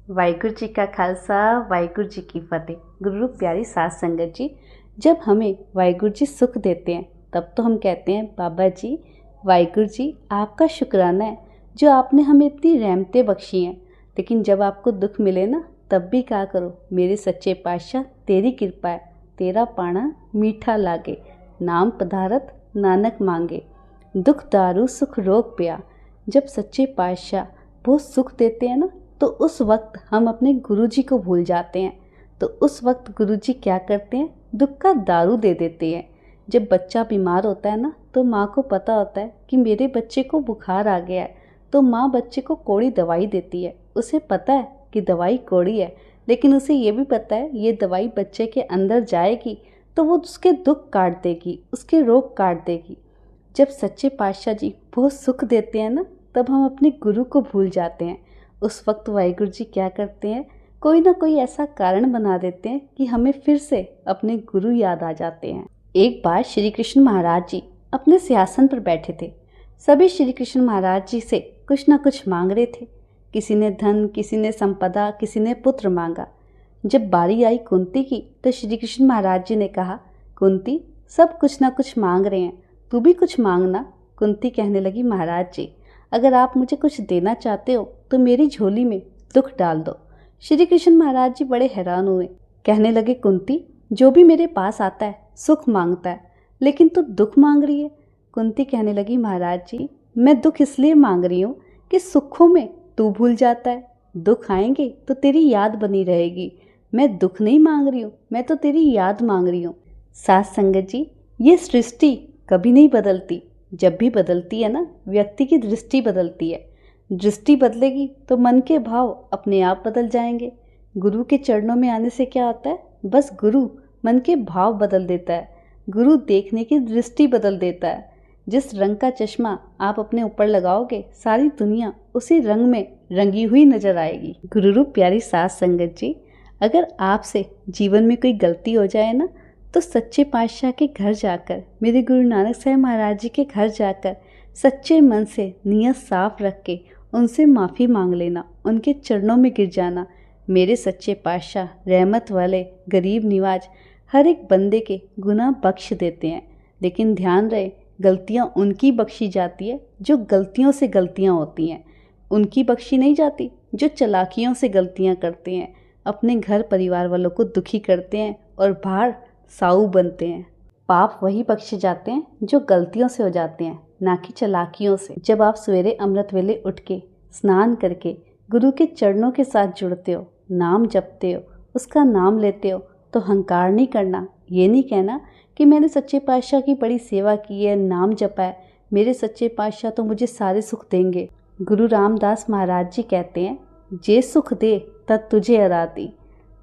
वाहिगुरू जी का खालसा वाहिगुरू जी की फतेह। गुरु प्यारी साध संगत जी, जब हमें वाहिगुरू जी सुख देते हैं तब तो हम कहते हैं बाबा जी वाहिगुरू जी आपका शुक्राना है जो आपने हमें इतनी रहमतें बख्शी हैं। लेकिन जब आपको दुख मिले ना तब भी कहा करो मेरे सच्चे पातशाह तेरी कृपा है, तेरा पाना मीठा लागे, नाम पधारत नानक मांगे, दुख दारू सुख रोग पिया। जब सच्चे पातशाह बहुत सुख देते हैं ना तो उस वक्त हम अपने गुरु जी को भूल जाते हैं। तो उस वक्त गुरु जी क्या करते हैं, दुख का दारू दे देते हैं। जब बच्चा बीमार होता है ना तो माँ को पता होता है कि मेरे बच्चे को बुखार आ गया है, तो माँ बच्चे को कौड़ी दवाई देती है। उसे पता है कि दवाई कौड़ी है, लेकिन उसे ये भी पता है ये दवाई बच्चे के अंदर जाएगी तो वो उसके दुख काट देगी, उसके रोग काट देगी। जब सच्चे पातशाह जी बहुत सुख देते हैं ना तब हम अपने गुरु को भूल जाते हैं। उस वक्त वाहिगुरू जी क्या करते हैं, कोई ना कोई ऐसा कारण बना देते हैं कि हमें फिर से अपने गुरु याद आ जाते हैं। एक बार श्री कृष्ण महाराज जी अपने सिंहासन पर बैठे थे। सभी श्री कृष्ण महाराज जी से कुछ ना कुछ मांग रहे थे। किसी ने धन, किसी ने संपदा, किसी ने पुत्र मांगा। जब बारी आई कुंती की तो श्री कृष्ण महाराज जी ने कहा, कुंती सब कुछ ना कुछ मांग रहे हैं, तू भी कुछ मांगना। कुंती कहने लगी, महाराज जी अगर आप मुझे कुछ देना चाहते हो तो मेरी झोली में दुख डाल दो। श्री कृष्ण महाराज जी बड़े हैरान हुए, कहने लगे, कुंती जो भी मेरे पास आता है सुख मांगता है, लेकिन तू दुख मांग रही है। कुंती कहने लगी, महाराज जी मैं दुख इसलिए मांग रही हूँ कि सुखों में तू भूल जाता है, दुख आएंगे तो तेरी याद बनी रहेगी। मैं दुख नहीं मांग रही हूँ, मैं तो तेरी याद मांग रही हूँ। साध संगत जी, ये सृष्टि कभी नहीं बदलती, जब भी बदलती है ना व्यक्ति की दृष्टि बदलती है। दृष्टि बदलेगी तो मन के भाव अपने आप बदल जाएंगे। गुरु के चरणों में आने से क्या होता है, बस गुरु मन के भाव बदल देता है, गुरु देखने की दृष्टि बदल देता है। जिस रंग का चश्मा आप अपने ऊपर लगाओगे सारी दुनिया उसी रंग में रंगी हुई नजर आएगी। गुरु रूप प्यारी साध संगत जी, अगर आपसे जीवन में कोई गलती हो जाए ना तो सच्चे पातशाह के घर जाकर, मेरे गुरु नानक साहब महाराज जी के घर जाकर सच्चे मन से नियत साफ रख के उनसे माफ़ी मांग लेना, उनके चरणों में गिर जाना। मेरे सच्चे पातशाह रहमत वाले गरीब निवाज हर एक बंदे के गुनाह बख्श देते हैं। लेकिन ध्यान रहे, गलतियाँ उनकी बख्शी जाती है जो गलतियों से गलतियाँ होती हैं, उनकी बख्शी नहीं जाती जो चालाकियों से गलतियाँ करते हैं, अपने घर परिवार वालों को दुखी करते हैं और बाहर साऊ बनते हैं। पाप वही बख्शे जाते हैं जो गलतियों से हो जाते हैं, ना कि चालाकियों से। जब आप सवेरे अमृत वेले उठ के स्नान करके गुरु के चरणों के साथ जुड़ते हो, नाम जपते हो, उसका नाम लेते हो तो अहंकार नहीं करना। ये नहीं कहना कि मैंने सच्चे पातशाह की बड़ी सेवा की है, नाम जपा है, मेरे सच्चे पातशाह तो मुझे सारे सुख देंगे। गुरु रामदास महाराज जी कहते हैं, जे सुख दे तत् तुझे अराती,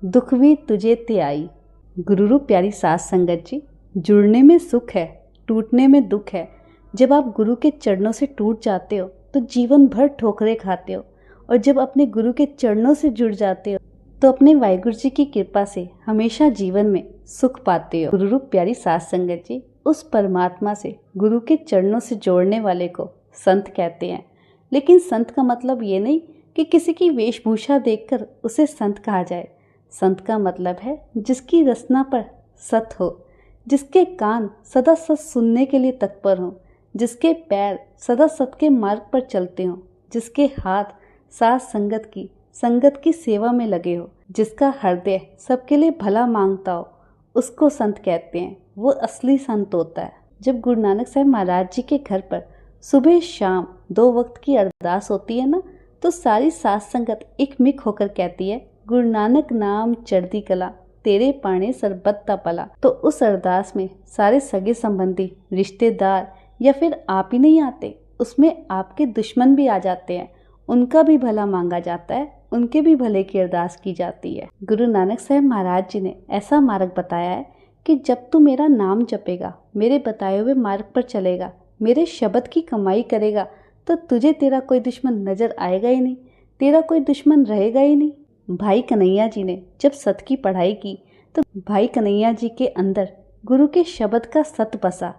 दुख भी तुझे ते आई। गुरु रूप प्यारी साध संगत जी, जुड़ने में सुख है, टूटने में दुख है। जब आप गुरु के चरणों से टूट जाते हो तो जीवन भर ठोकरें खाते हो, और जब अपने गुरु के चरणों से जुड़ जाते हो तो अपने वाहिगुरू जी की कृपा से हमेशा जीवन में सुख पाते हो। गुरु रूप प्यारी साध संगत जी, उस परमात्मा से गुरु के चरणों से जोड़ने वाले को संत कहते हैं। लेकिन संत का मतलब ये नहीं कि किसी की वेशभूषा देखकर उसे संत कहा जाए। संत का मतलब है जिसकी रसना पर सत हो, जिसके कान सदा सत सुनने के लिए तत्पर हों, जिसके पैर सदा सत के मार्ग पर चलते हों, जिसके हाथ साध संगत की सेवा में लगे हो, जिसका हृदय सबके लिए भला मांगता हो, उसको संत कहते हैं। वो असली संत होता है। जब गुरु नानक साहब महाराज जी के घर पर सुबह शाम 2 वक्त की अरदास होती है ना तो सारी साध संगत एक मिक होकर कहती है, गुरु नानक नाम चढ़दी कला, तेरे पाने सरबत्ता पला। तो उस अरदास में सारे सगे संबंधी, रिश्तेदार या फिर आप ही नहीं आते, उसमें आपके दुश्मन भी आ जाते हैं, उनका भी भला मांगा जाता है, उनके भी भले की अरदास की जाती है। गुरु नानक साहब महाराज जी ने ऐसा मार्ग बताया है कि जब तू मेरा नाम जपेगा, मेरे बताए हुए मार्ग पर चलेगा, मेरे शब्द की कमाई करेगा तो तुझे तेरा कोई दुश्मन नजर आएगा ही नहीं, तेरा कोई दुश्मन रहेगा ही नहीं। भाई कन्हैया जी ने जब सत की पढ़ाई की तो भाई कन्हैया जी के अंदर गुरु के शब्द का सत बसा,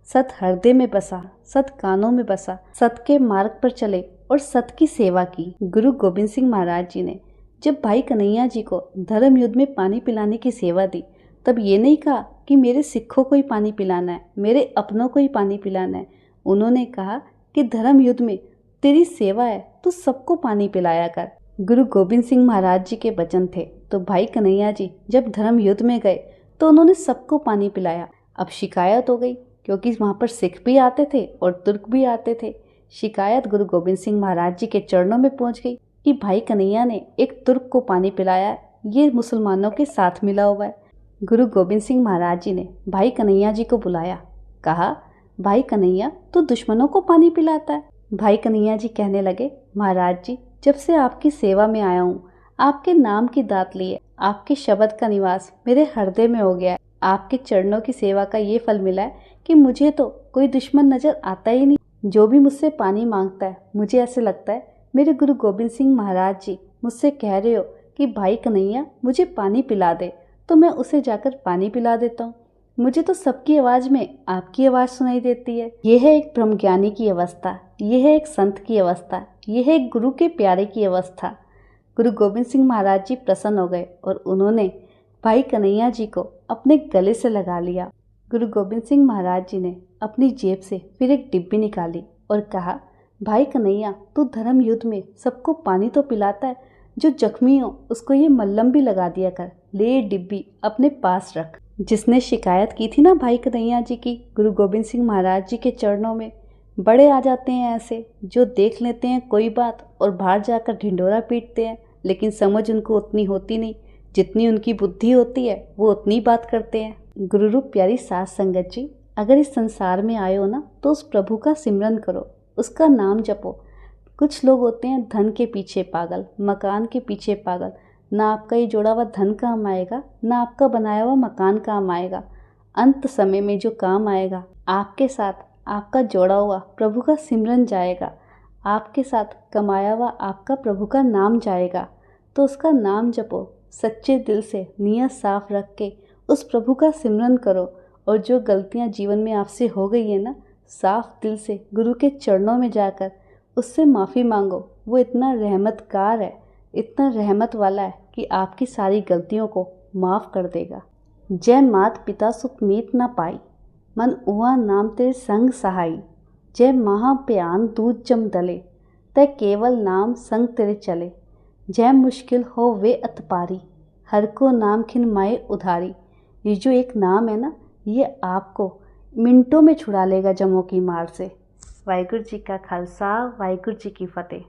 सत हृदय में बसा, सत कानों में बसा, सत के मार्ग पर चले और सत की सेवा की। गुरु गोबिंद सिंह महाराज जी ने जब भाई कन्हैया जी को धर्म युद्ध में पानी पिलाने की सेवा दी, तब ये नहीं कहा कि मेरे सिखों को ही पानी पिलाना है, मेरे अपनों को ही पानी पिलाना है। उन्होंने कहा कि धर्म युद्ध में तेरी सेवा है, तो सबको पानी पिलाया कर। गुरु गोबिंद सिंह महाराज जी के वचन थे, तो भाई कन्हैया जी जब धर्म युद्ध में गए तो उन्होंने सबको पानी पिलाया। अब शिकायत हो गई, क्योंकि वहाँ पर सिख भी आते थे और तुर्क भी आते थे। शिकायत गुरु गोबिंद सिंह महाराज जी के चरणों में पहुँच गई कि भाई कन्हैया ने एक तुर्क को पानी पिलाया, ये मुसलमानों के साथ मिला हुआ है। गुरु गोबिंद सिंह महाराज जी ने भाई कन्हैया जी को बुलाया, कहा, भाई कन्हैया तो दुश्मनों को पानी पिलाता है। भाई कन्हैया जी कहने लगे, महाराज जी जब से आपकी सेवा में आया हूँ, आपके नाम की दात ली है, आपके शब्द का निवास मेरे हृदय में हो गया है। आपके चरणों की सेवा का ये फल मिला है कि मुझे तो कोई दुश्मन नजर आता ही नहीं। जो भी मुझसे पानी मांगता है, मुझे ऐसे लगता है मेरे गुरु गोबिंद सिंह महाराज जी मुझसे कह रहे हो कि भाई कन्हैया मुझे पानी पिला दे, तो मैं उसे जाकर पानी पिला देता हूँ। मुझे तो सबकी आवाज़ में आपकी आवाज़ सुनाई देती है। यह है एक ब्रह्मज्ञानी की अवस्था, यह है एक संत की अवस्था, यह है एक गुरु के प्यारे की अवस्था। गुरु गोबिंद सिंह महाराज जी प्रसन्न हो गए और उन्होंने भाई कन्हैया जी को अपने गले से लगा लिया। गुरु गोबिंद सिंह महाराज जी ने अपनी जेब से फिर एक डिब्बी निकाली और कहा, भाई कन्हैया तू धर्म युद्ध में सबको पानी तो पिलाता है, जो जख्मी हो उसको ये मल्लम भी लगा दिया कर, ले ये डिब्बी अपने पास रख। जिसने शिकायत की थी ना भाई कन्हैया जी की गुरु गोबिंद सिंह महाराज जी के चरणों में, बड़े आ जाते हैं ऐसे जो देख लेते हैं कोई बात और बाहर जाकर ढिंढोरा पीटते हैं, लेकिन समझ उनको उतनी होती नहीं, जितनी उनकी बुद्धि होती है वो उतनी बात करते हैं। गुरु रूप प्यारी साध संगत जी, अगर इस संसार में आए हो ना तो उस प्रभु का सिमरन करो, उसका नाम जपो। कुछ लोग होते हैं धन के पीछे पागल, मकान के पीछे पागल, ना आपका ये जोड़ा हुआ धन काम आएगा, ना आपका बनाया हुआ मकान काम आएगा। अंत समय में जो काम आएगा, आपके साथ आपका जोड़ा हुआ प्रभु का सिमरन जाएगा, आपके साथ कमाया हुआ आपका प्रभु का नाम जाएगा। तो उसका नाम जपो, सच्चे दिल से नियत साफ रख के उस प्रभु का सिमरन करो, और जो गलतियां जीवन में आपसे हो गई है ना, साफ दिल से गुरु के चरणों में जाकर उससे माफ़ी मांगो। वो इतना रहमतगार है, इतना रहमत वाला है कि आपकी सारी गलतियों को माफ़ कर देगा। जय मात पिता सुख मीत न पाई, मन उहा नाम तेरे संग सहाई। जय महाप्यान दूध जम दले, तय केवल नाम संग तेरे चले। जय मुश्किल हो वे अतपारी, हर को नाम खिन माए उधारी। ये जो एक नाम है ना, ये आपको मिनटों में छुड़ा लेगा जमों की मार से। वाहिगुरू जी का खालसा, वाहिगुरू जी की फतेह।